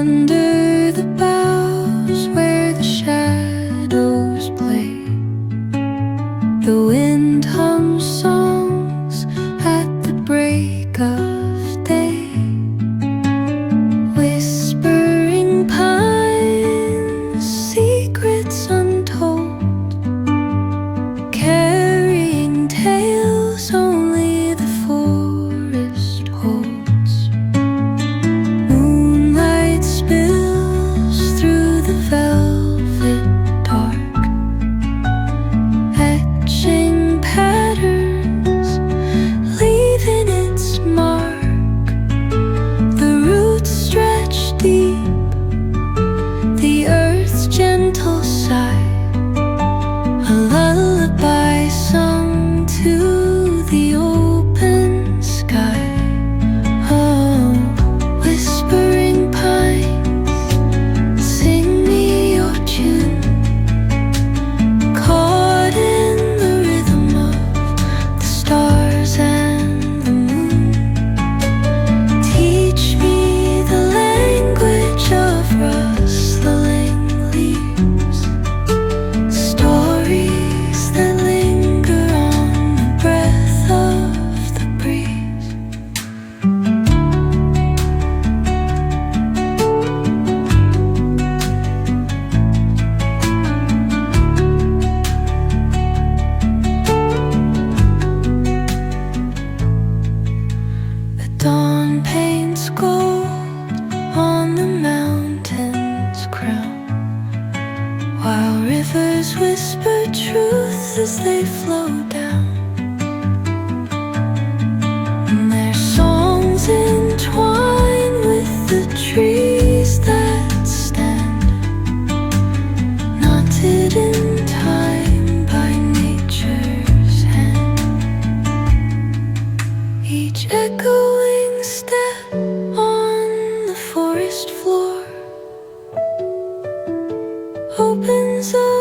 Under the boughs where the shadows play, the wind hums songs at the break of day. Whispering pines, secrets untold, carrying tales only the forest holds. Moonlight spills through the velvet dark, etching patterns, leaving its mark. The roots stretch deep, the earth's gentle sigh, a lullaby sung to the open sky. Oh, whispering pines, sing me your tune, caught in the rhythm of the stars and the moon. Teach me the language of rustling leaves, stories that linger on the breath of the breeze. The dawn paints gold on the mountain's crown, while rivers whisper truth as they flow down. And their songs entwine with the trees that stand, knotted in time by nature's hand. Each echoing step on the forest floor opens up